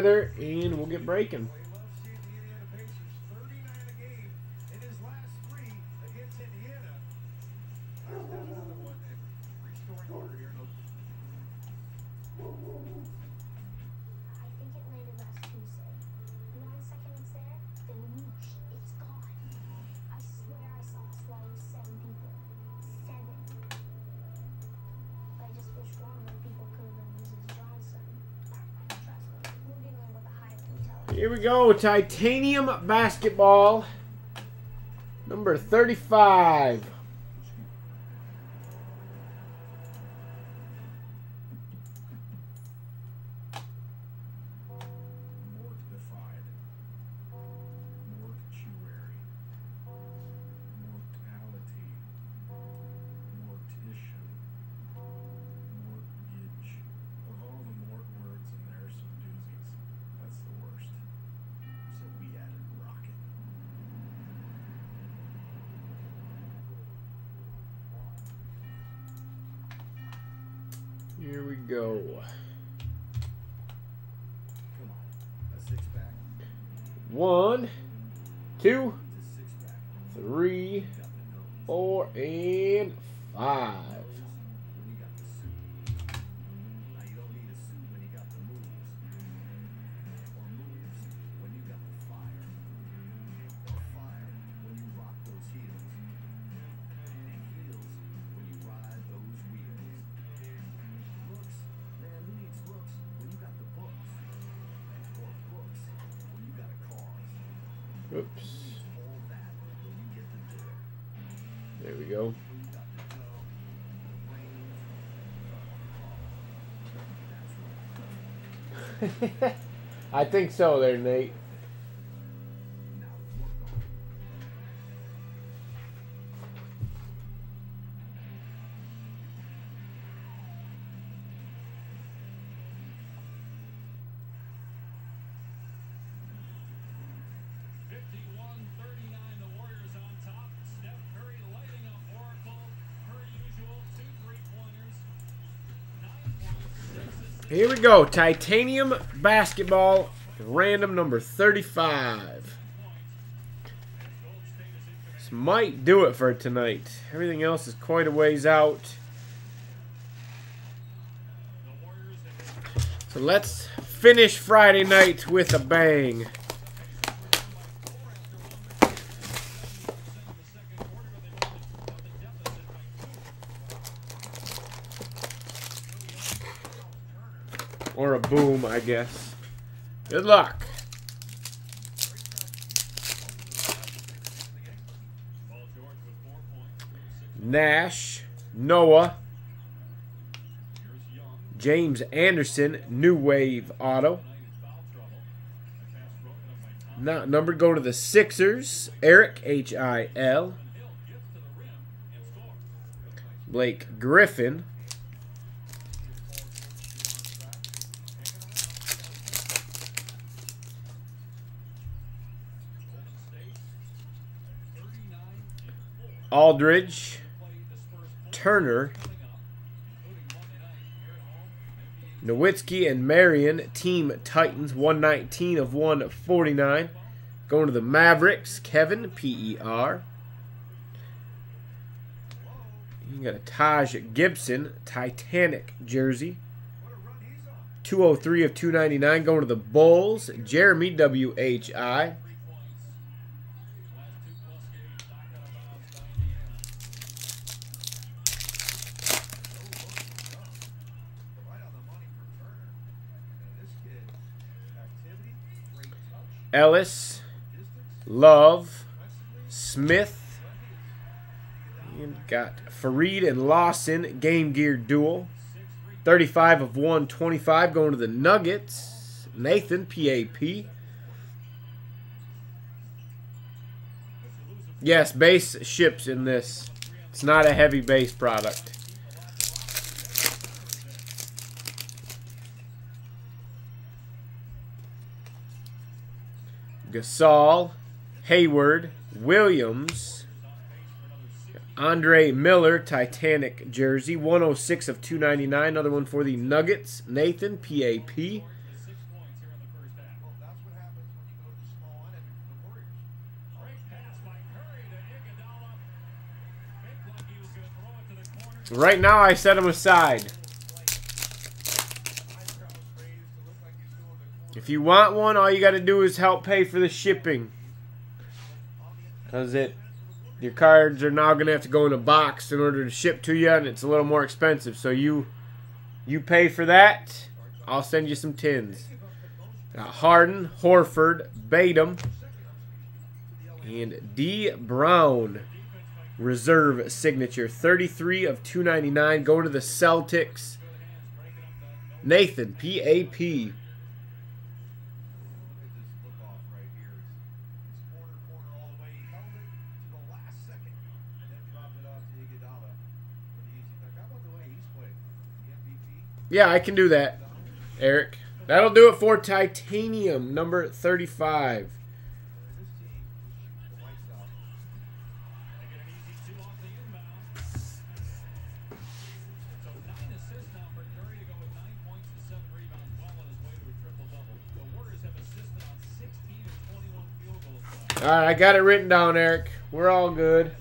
And we'll get breaking. Here we go, titanium basketball, number 35. Here we go. 1, 2, 3, 4, and 5. Oops. There we go. I think so there, Nate. Here we go, titanium basketball, random number 35. This might do it for tonight. Everything else is quite a ways out. So let's finish Friday night with a bang. Or a boom, I guess. Good luck. Nash, Noah, James Anderson, New Wave Auto. Not numbered, go to the Sixers, Eric, H-I-L. Blake Griffin. Aldridge, Turner, Nowitzki and Marion, Team Titans, 119 of 149. Going to the Mavericks, Kevin, P-E-R. You got a Taj Gibson, Titanic jersey. 203 of 299. Going to the Bulls, Jeremy, W-H-I. Ellis, Love, Smith, and got Fareed and Lawson, Game Gear Duel. 35 of 125 going to the Nuggets. Nathan, P-A-P. Yes, base ships in this. It's not a heavy base product. Gasol, Hayward, Williams, Andre Miller, Titanic jersey, 106 of 299. Another one for the Nuggets. Nathan, P-A-P. Right now, I set them aside. If you want one, all you got to do is help pay for the shipping. Because your cards are now going to have to go in a box in order to ship to you, and it's a little more expensive. So you pay for that. I'll send you some tins. Got Harden, Horford, Batum, and D. Brown. Reserve signature. 33 of 299. Going to the Celtics. Nathan, P.A.P. Yeah, I can do that, Eric. That'll do it for Titanium, number 35. All right, I got it written down, Eric. We're all good.